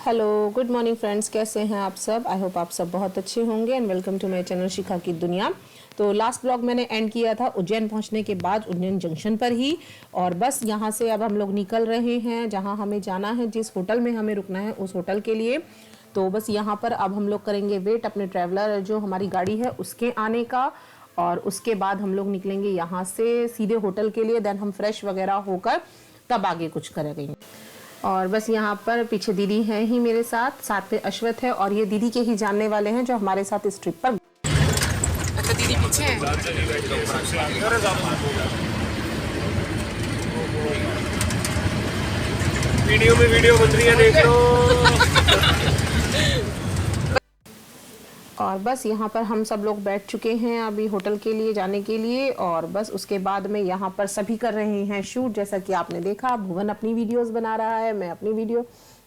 Hello good morning friends, कैसे हैं आप सब। आई होप आप सब बहुत अच्छे होंगे and welcome to my channel Shikha की दुनिया। तो लास्ट ब्लॉग मैंने एंड किया था उज्जैन पहुंचने के बाद, उज्जैन जंक्शन पर ही। और बस यहां से अब हम लोग निकल रहे हैं जहां हमें जाना है, जिस होटल में हमें रुकना है उस होटल के लिए। तो बस यहाँ पर अब हम लोग करेंगे वेट अपने ट्रैवलर जो हमारी गाड़ी है उसके आने का। और उसके बाद हम लोग निकलेंगे यहाँ से सीधे होटल के लिए। देन हम फ्रेश वगैरह होकर तब आगे कुछ करेंगे। और बस यहाँ पर पीछे दीदी हैं ही मेरे साथ, साथ में अश्वत है और ये दीदी के ही जानने वाले हैं जो हमारे साथ इस ट्रिप पर। अच्छा दीदी पीछे है। वीडियो में वीडियो बन रही है, देख लो। और बस यहाँ पर हम सब लोग बैठ चुके हैं अभी होटल के लिए जाने के लिए। और बस उसके बाद में यहाँ पर सभी कर रहे हैं शूट। जैसा कि आपने देखा, भुवन अपनी वीडियोस बना रहा है, मैं अपनी वीडियो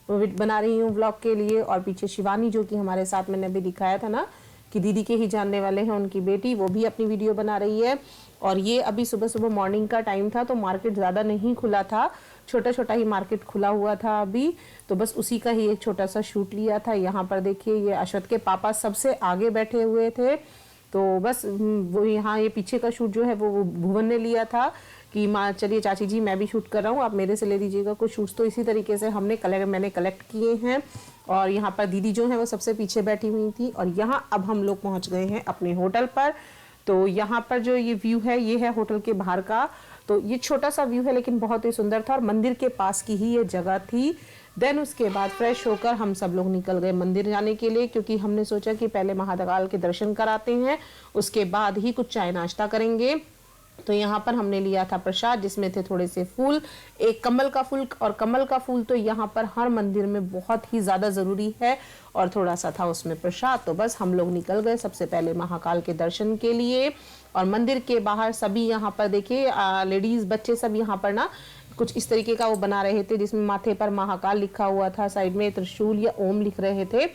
बना रही हूँ व्लॉग के लिए। और पीछे शिवानी जो कि हमारे साथ मैंने अभी दिखाया था ना कि दीदी के ही जानने वाले हैं, उनकी बेटी, वो भी अपनी वीडियो बना रही है। और ये अभी सुबह सुबह मॉर्निंग का टाइम था तो मार्केट ज़्यादा नहीं खुला था, छोटा छोटा ही मार्केट खुला हुआ था अभी। तो बस उसी का ही एक छोटा सा शूट लिया था। यहाँ पर देखिए ये अश्वत के पापा सबसे आगे बैठे हुए थे। तो बस वो यहाँ ये पीछे का शूट जो है वो भुवन ने लिया था कि माँ चलिए चाची जी मैं भी शूट कर रहा हूँ, आप मेरे से ले लीजिएगा कुछ शूट्स। तो इसी तरीके से मैंने कलेक्ट किए हैं। और यहाँ पर दीदी जो है वो सबसे पीछे बैठी हुई थी। और यहाँ अब हम लोग पहुँच गए हैं अपने होटल पर। तो यहाँ पर जो ये व्यू है ये है होटल के बाहर का। तो ये छोटा सा व्यू है लेकिन बहुत ही सुंदर था और मंदिर के पास की ही ये जगह थी। देन उसके बाद फ्रेश होकर हम सब लोग निकल गए मंदिर जाने के लिए, क्योंकि हमने सोचा कि पहले महाकाल के दर्शन कराते हैं, उसके बाद ही कुछ चाय नाश्ता करेंगे। तो यहाँ पर हमने लिया था प्रसाद जिसमें थे थोड़े से फूल, एक कमल का फूल। और कमल का फूल तो यहाँ पर हर मंदिर में बहुत ही ज़्यादा ज़रूरी है। और थोड़ा सा था उसमें प्रसाद। तो बस हम लोग निकल गए सबसे पहले महाकाल के दर्शन के लिए। और मंदिर के बाहर सभी यहाँ पर देखिए लेडीज़ बच्चे सब यहाँ पर ना कुछ इस तरीके का वो बना रहे थे जिसमें माथे पर महाकाल लिखा हुआ था, साइड में त्रिशूल या ओम लिख रहे थे।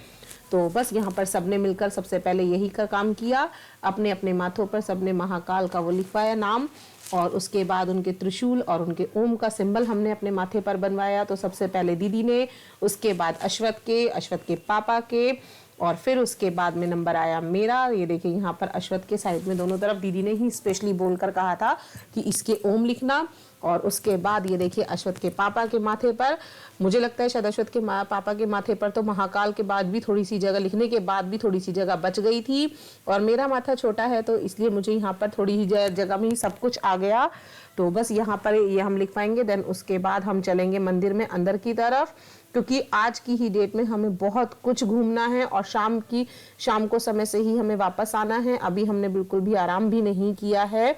तो बस यहाँ पर सबने मिलकर सबसे पहले यही का काम किया, अपने अपने माथों पर सबने महाकाल का वो लिखवाया नाम। और उसके बाद उनके त्रिशूल और उनके ओम का सिंबल हमने अपने माथे पर बनवाया। तो सबसे पहले दीदी ने, उसके बाद अश्वत के पापा के, और फिर उसके बाद में नंबर आया मेरा। ये देखिए यहाँ पर अश्वत के साइड में दोनों तरफ दीदी ने ही स्पेशली बोलकर कहा था कि इसके ओम लिखना। और उसके बाद ये देखिए अश्वत के पापा के माथे पर, मुझे लगता है शायद अश्वत के पापा के माथे पर तो महाकाल के बाद भी थोड़ी सी जगह, लिखने के बाद भी थोड़ी सी जगह बच गई थी। और मेरा माथा छोटा है तो इसलिए मुझे यहाँ पर थोड़ी ही जगह में ही सब कुछ आ गया। तो बस यहाँ पर ये हम लिख पाएंगे। देन उसके बाद हम चलेंगे मंदिर में अंदर की तरफ, क्योंकि आज की ही डेट में हमें बहुत कुछ घूमना है और शाम को समय से ही हमें वापस आना है। अभी हमने बिल्कुल भी आराम भी नहीं किया है।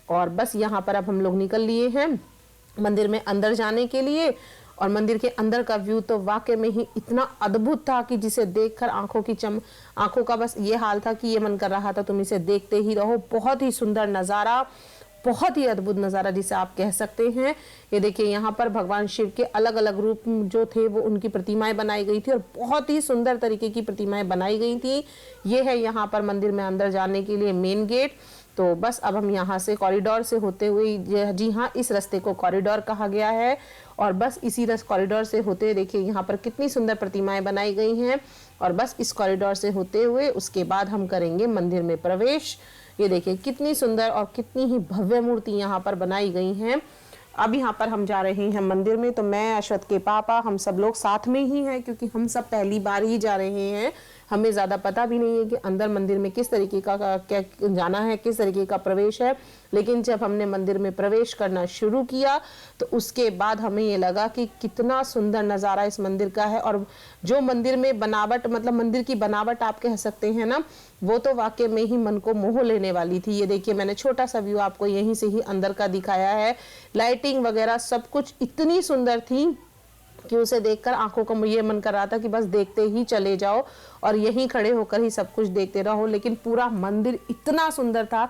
और बस यहाँ पर अब हम लोग निकल लिए हैं मंदिर में अंदर जाने के लिए। और मंदिर के अंदर का व्यू तो वाकई में ही इतना अद्भुत था कि जिसे देखकर आंखों का बस ये हाल था कि ये मन कर रहा था तुम इसे देखते ही रहो। बहुत ही सुंदर नज़ारा, बहुत ही अद्भुत नज़ारा जिसे आप कह सकते हैं। ये देखिए यहाँ पर भगवान शिव के अलग अलग रूप जो थे वो उनकी प्रतिमाएं बनाई गई थी और बहुत ही सुंदर तरीके की प्रतिमाएं बनाई गई थी। ये है यहाँ पर मंदिर में अंदर जाने के लिए मेन गेट। तो बस अब हम यहाँ से कॉरिडोर से होते हुए, जी हाँ इस रास्ते को कॉरिडोर कहा गया है। और बस इसी कॉरिडोर से होते हुए देखिए यहाँ पर कितनी सुंदर प्रतिमाएं बनाई गई हैं। और बस इस कॉरिडोर से होते हुए उसके बाद हम करेंगे मंदिर में प्रवेश। ये देखिए कितनी सुंदर और कितनी ही भव्य मूर्ति यहाँ पर बनाई गई हैं। अब यहाँ पर हम जा रहे हैं मंदिर में। तो मैं, अश्वत के पापा, हम सब लोग साथ में ही हैं, क्योंकि हम सब पहली बार ही जा रहे हैं। हमें ज़्यादा पता भी नहीं है कि अंदर मंदिर में किस तरीके का क्या जाना है, किस तरीके का प्रवेश है। लेकिन जब हमने मंदिर में प्रवेश करना शुरू किया तो उसके बाद हमें ये लगा कि कितना सुंदर नज़ारा इस मंदिर का है। और जो मंदिर में बनावट, मतलब मंदिर की बनावट आप कह सकते हैं ना, वो तो वाकई में ही मन को मोह लेने वाली थी। ये देखिए मैंने छोटा सा व्यू आपको यहीं से ही अंदर का दिखाया है। लाइटिंग वगैरह सब कुछ इतनी सुंदर थी कि उसे देखकर आंखों का ये मन कर रहा था कि बस देखते ही चले जाओ और यहीं खड़े होकर ही सब कुछ देखते रहो। लेकिन पूरा मंदिर इतना सुंदर था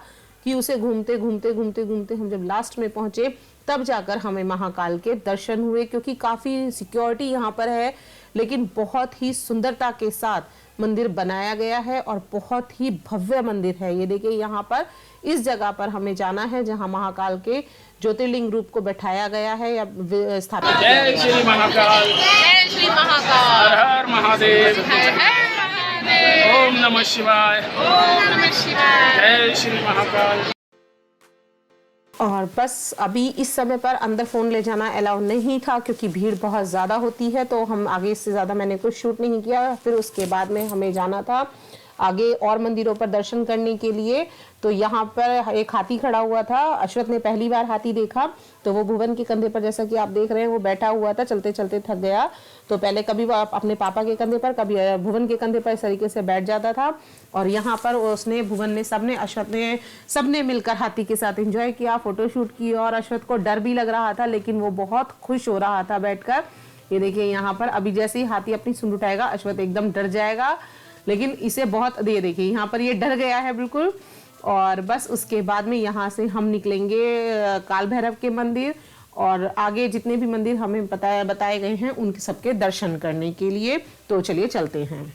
कि उसे घूमते घूमते हम जब लास्ट में पहुंचे तब जाकर हमें महाकाल के दर्शन हुए, क्योंकि काफ़ी सिक्योरिटी यहाँ पर है लेकिन बहुत ही सुंदरता के साथ मंदिर बनाया गया है और बहुत ही भव्य मंदिर है। ये देखिए यहाँ पर इस जगह पर हमें जाना है जहाँ महाकाल के ज्योतिर्लिंग रूप को बैठाया गया है या स्थापित किया जय गया है। श्री महाकाल, जय श्री महाकाल। हर हर महादेव, हर हर महादेव। ओम नमः शिवाय, ओम नमः शिवाय। जय श्री महाकाल। और बस अभी इस समय पर अंदर फ़ोन ले जाना अलाउ नहीं था क्योंकि भीड़ बहुत ज़्यादा होती है, तो हम आगे इससे ज़्यादा मैंने कुछ शूट नहीं किया। फिर उसके बाद में हमें जाना था आगे और मंदिरों पर दर्शन करने के लिए। तो यहाँ पर एक हाथी खड़ा हुआ था। अश्वत ने पहली बार हाथी देखा, तो वो भुवन के कंधे पर, जैसा कि आप देख रहे हैं, वो बैठा हुआ था। चलते चलते थक गया, तो पहले कभी वो अपने पापा के कंधे पर, कभी भुवन के कंधे पर इस तरीके से बैठ जाता था। और यहाँ पर उसने, भुवन ने, सबने, अश्वत ने, सबने मिलकर हाथी के साथ एंजॉय किया, फोटोशूट की। और अश्वत को डर भी लग रहा था, लेकिन वो बहुत खुश हो रहा था बैठकर। ये देखिए यहाँ पर अभी जैसे ही हाथी अपनी सूंड उठाएगा, अश्वत एकदम डर जाएगा, लेकिन इसे बहुत, ये देखिए यहाँ पर ये डर गया है बिल्कुल। और बस उसके बाद में यहाँ से हम निकलेंगे काल भैरव के मंदिर, और आगे जितने भी मंदिर हमें बताए गए हैं उनके सबके दर्शन करने के लिए। तो चलिए चलते हैं।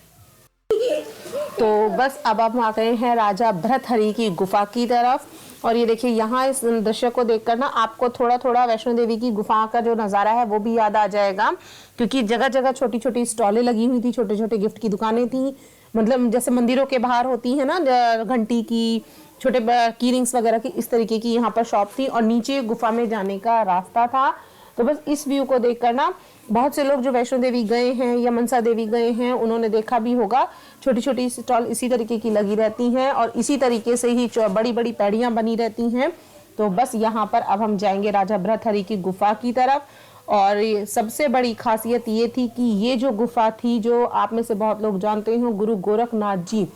तो बस अब हम आ गए हैं राजा भर्तहरि की गुफा की तरफ। और ये देखिए यहाँ इस दृश्य को देखकर ना आपको थोड़ा थोड़ा वैष्णो देवी की गुफा का जो नज़ारा है वो भी याद आ जाएगा, क्योंकि जगह जगह छोटी छोटी स्टॉलें लगी हुई थी, छोटे छोटे गिफ्ट की दुकानें थी। मतलब जैसे मंदिरों के बाहर होती है ना, घंटी की, छोटे की रिंग्स वगैरह की, इस तरीके की यहाँ पर शॉप थी। और नीचे गुफा में जाने का रास्ता था। तो बस इस व्यू को देखकर ना बहुत से लोग जो वैष्णो देवी गए हैं या मनसा देवी गए हैं, उन्होंने देखा भी होगा, छोटी छोटी स्टॉल इसी तरीके की लगी रहती हैं और इसी तरीके से ही बड़ी बड़ी पैड़ियाँ बनी रहती हैं। तो बस यहाँ पर अब हम जाएंगे राजा भर्तहरि की गुफा की तरफ। और सबसे बड़ी खासियत ये थी कि ये जो गुफा थी, जो आप में से बहुत लोग जानते हो, गुरु गोरखनाथ जी,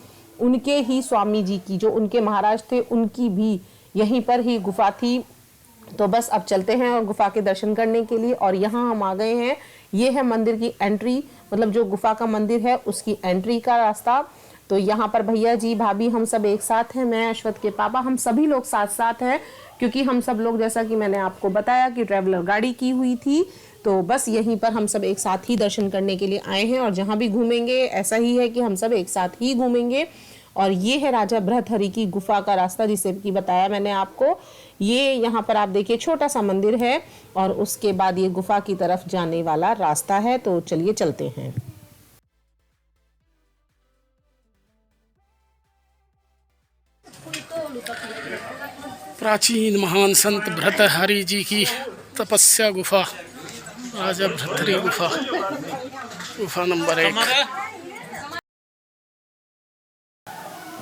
उनके ही स्वामी जी की, जो उनके महाराज थे, उनकी भी यहीं पर ही गुफा थी। तो बस अब चलते हैं और गुफा के दर्शन करने के लिए। और यहाँ हम आ गए हैं, ये है मंदिर की एंट्री, मतलब जो गुफा का मंदिर है उसकी एंट्री का रास्ता। तो यहाँ पर भैया जी, भाभी, हम सब एक साथ हैं। मैं, अश्वत के पापा, हम सभी लोग साथ साथ हैं, क्योंकि हम सब लोग, जैसा कि मैंने आपको बताया, कि ट्रैवलर गाड़ी की हुई थी। तो बस यहीं पर हम सब एक साथ ही दर्शन करने के लिए आए हैं। और जहाँ भी घूमेंगे ऐसा ही है कि हम सब एक साथ ही घूमेंगे। और ये है राजा भर्तहरि की गुफा का रास्ता, जिसे कि बताया मैंने आपको। ये यहाँ पर आप देखिए छोटा सा मंदिर है और उसके बाद ये गुफा की तरफ जाने वाला रास्ता है। तो चलिए चलते हैं। प्राचीन महान संत भर्तहरि जी की तपस्या गुफा, राजा भर्तहरि गुफा, गुफा नंबर 1।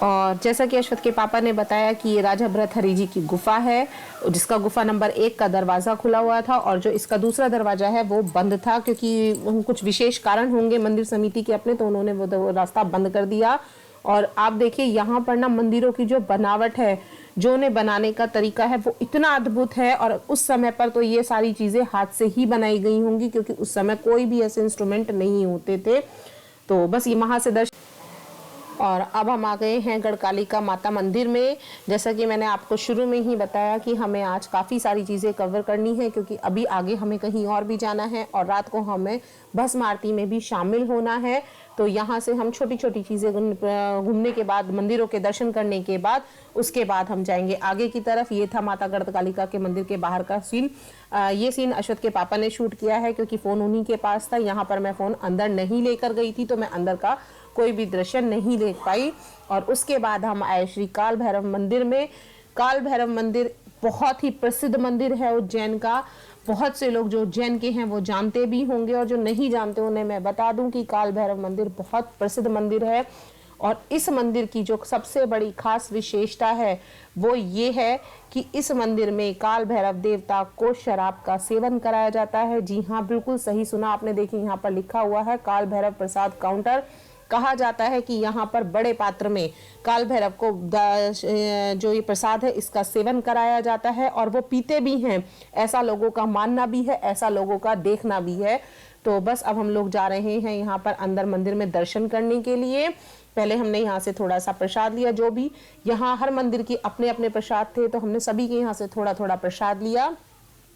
और जैसा कि अश्वत के पापा ने बताया कि ये राजा भर्तहरि जी की गुफा है, जिसका गुफा नंबर 1 का दरवाज़ा खुला हुआ था और जो इसका दूसरा दरवाज़ा है वो बंद था, क्योंकि कुछ विशेष कारण होंगे मंदिर समिति के अपने, तो उन्होंने वो रास्ता बंद कर दिया। और आप देखिए यहाँ पर ना मंदिरों की जो बनावट है, जो उन्हें बनाने का तरीका है, वो इतना अद्भुत है। और उस समय पर तो ये सारी चीज़ें हाथ से ही बनाई गई होंगी, क्योंकि उस समय कोई भी ऐसे इंस्ट्रूमेंट नहीं होते थे। तो बस ये वहाँ से दर्शन। और अब हम आ गए हैं गढ़कालिका माता मंदिर में। जैसा कि मैंने आपको शुरू में ही बताया कि हमें आज काफ़ी सारी चीज़ें कवर करनी है, क्योंकि अभी आगे हमें कहीं और भी जाना है और रात को हमें भस्म आरती में भी शामिल होना है। तो यहाँ से हम छोटी छोटी चीज़ें घूमने के बाद, मंदिरों के दर्शन करने के बाद, उसके बाद हम जाएंगे आगे की तरफ। ये था माता गढ़कालिका के मंदिर के बाहर का सीन। ये सीन अश्वत के पापा ने शूट किया है, क्योंकि फ़ोन उन्हीं के पास था। यहाँ पर मैं फ़ोन अंदर नहीं लेकर गई थी, तो मैं अंदर का कोई भी दृश्य नहीं देख पाई। और उसके बाद हम आए श्री काल भैरव मंदिर में। काल भैरव मंदिर बहुत ही प्रसिद्ध मंदिर है उज्जैन का। बहुत से लोग जो उज्जैन के हैं वो जानते भी होंगे, और जो नहीं जानते उन्हें मैं बता दूं कि काल भैरव मंदिर बहुत प्रसिद्ध मंदिर है। और इस मंदिर की जो सबसे बड़ी खास विशेषता है वो ये है कि इस मंदिर में काल भैरव देवता को शराब का सेवन कराया जाता है। जी हाँ, बिल्कुल सही सुना आपने। देखिए यहाँ पर लिखा हुआ है काल भैरव प्रसाद काउंटर। कहा जाता है कि यहाँ पर बड़े पात्र में काल भैरव को जो ये प्रसाद है इसका सेवन कराया जाता है, और वो पीते भी हैं। ऐसा लोगों का मानना भी है, ऐसा लोगों का देखना भी है। तो बस अब हम लोग जा रहे हैं यहाँ पर अंदर मंदिर में दर्शन करने के लिए। पहले हमने यहाँ से थोड़ा सा प्रसाद लिया, जो भी यहाँ हर मंदिर की अपने अपने प्रसाद थे, तो हमने सभी के यहाँ से थोड़ा थोड़ा प्रसाद लिया।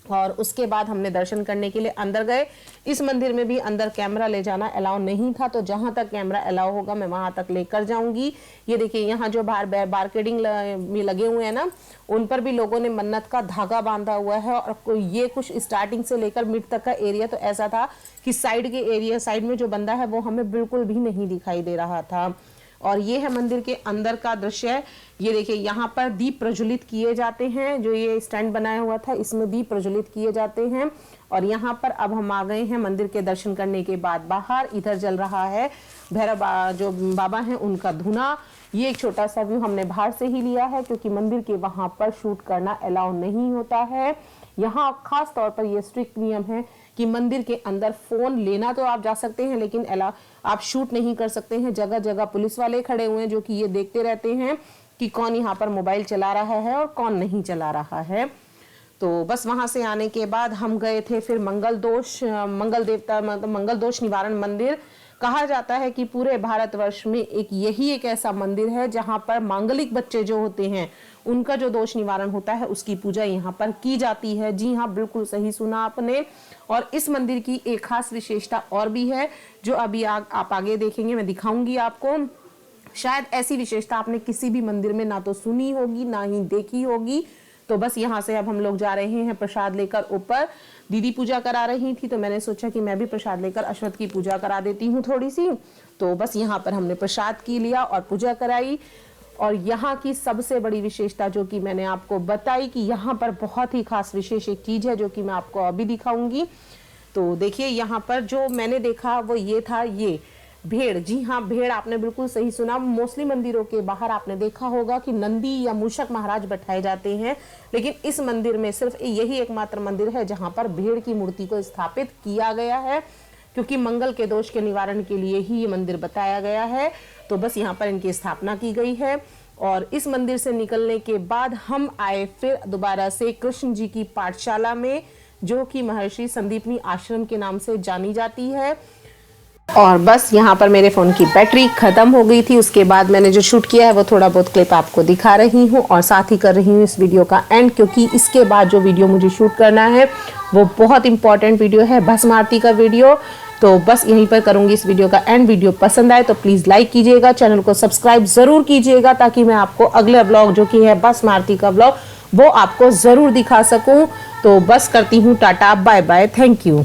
और उसके बाद हमने दर्शन करने के लिए अंदर गए। इस मंदिर में भी अंदर कैमरा ले जाना अलाउ नहीं था, तो जहां तक कैमरा अलाउ होगा मैं वहां तक लेकर जाऊंगी। ये देखिए यहाँ जो बाहर बारकेडिंग में लगे हुए हैं ना, उन पर भी लोगों ने मन्नत का धागा बांधा हुआ है। और ये कुछ स्टार्टिंग से लेकर मिड तक का एरिया तो ऐसा था कि साइड में जो बंदा है वो हमें बिल्कुल भी नहीं दिखाई दे रहा था। और ये है मंदिर के अंदर का दृश्य। ये देखिए यहाँ पर दीप प्रज्वलित किए जाते हैं, जो ये स्टैंड बनाया हुआ था इसमें दीप प्रज्वलित किए जाते हैं। और यहाँ पर अब हम आ गए हैं मंदिर के दर्शन करने के बाद बाहर। इधर जल रहा है भैरव जो बाबा हैं उनका धुना। ये एक छोटा सा व्यू हमने बाहर से ही लिया है, क्योंकि मंदिर के वहां पर शूट करना अलाउ नहीं होता है। यहाँ खास तौर पर यह स्ट्रिक्ट नियम है कि मंदिर के अंदर फोन लेना तो आप जा सकते हैं, लेकिन आप शूट नहीं कर सकते हैं। जगह जगह पुलिस वाले खड़े हुए हैं जो कि ये देखते रहते हैं कि कौन यहाँ पर मोबाइल चला रहा है और कौन नहीं चला रहा है। तो बस वहां से आने के बाद हम गए थे फिर मंगल दोष निवारण मंदिर। कहा जाता है कि पूरे भारतवर्ष में यही एक ऐसा मंदिर है जहां पर मांगलिक बच्चे जो होते हैं उनका जो दोष निवारण होता है उसकी पूजा यहाँ पर की जाती है। जी हाँ, बिल्कुल सही सुना आपने। और इस मंदिर की एक खास विशेषता और भी है जो अभी आप आगे देखेंगे, मैं दिखाऊंगी आपको। शायद ऐसी विशेषता आपने किसी भी मंदिर में ना तो सुनी होगी ना ही देखी होगी। तो बस यहाँ से अब हम लोग जा रहे हैं प्रसाद लेकर ऊपर। दीदी पूजा करा रही थी तो मैंने सोचा कि मैं भी प्रसाद लेकर अश्वत्थ की पूजा करा देती हूँ थोड़ी सी। तो बस यहाँ पर हमने प्रसाद की लिया और पूजा कराई। और यहाँ की सबसे बड़ी विशेषता जो कि मैंने आपको बताई कि यहाँ पर बहुत ही खास विशेष एक चीज है जो कि मैं आपको अभी दिखाऊंगी। तो देखिए यहाँ पर जो मैंने देखा वो ये था, ये भेड़। जी हाँ, भेड़ आपने बिल्कुल सही सुना। मोस्टली मंदिरों के बाहर आपने देखा होगा कि नंदी या मूषक महाराज बैठाए जाते हैं, लेकिन इस मंदिर में सिर्फ यही एकमात्र मंदिर है जहां पर भेड़ की मूर्ति को स्थापित किया गया है, क्योंकि मंगल के दोष के निवारण के लिए ही ये मंदिर बताया गया है। तो बस यहाँ पर इनकी स्थापना की गई है। और इस मंदिर से निकलने के बाद हम आए फिर दोबारा से कृष्ण जी की पाठशाला में, जो कि महर्षि संदीपनी आश्रम के नाम से जानी जाती है। और बस यहाँ पर मेरे फ़ोन की बैटरी ख़त्म हो गई थी। उसके बाद मैंने जो शूट किया है वो थोड़ा बहुत क्लिप आपको दिखा रही हूँ और साथ ही कर रही हूँ इस वीडियो का एंड, क्योंकि इसके बाद जो वीडियो मुझे शूट करना है वो बहुत इंपॉर्टेंट वीडियो है, भस्म आरती का वीडियो। तो बस यहीं पर करूँगी इस वीडियो का एंड। वीडियो पसंद आए तो प्लीज़ लाइक कीजिएगा, चैनल को सब्सक्राइब ज़रूर कीजिएगा, ताकि मैं आपको अगले ब्लॉग जो कि है भस्म आरती का ब्लॉग वो आपको ज़रूर दिखा सकूँ। तो बस करती हूँ tata, bye bye, thank you.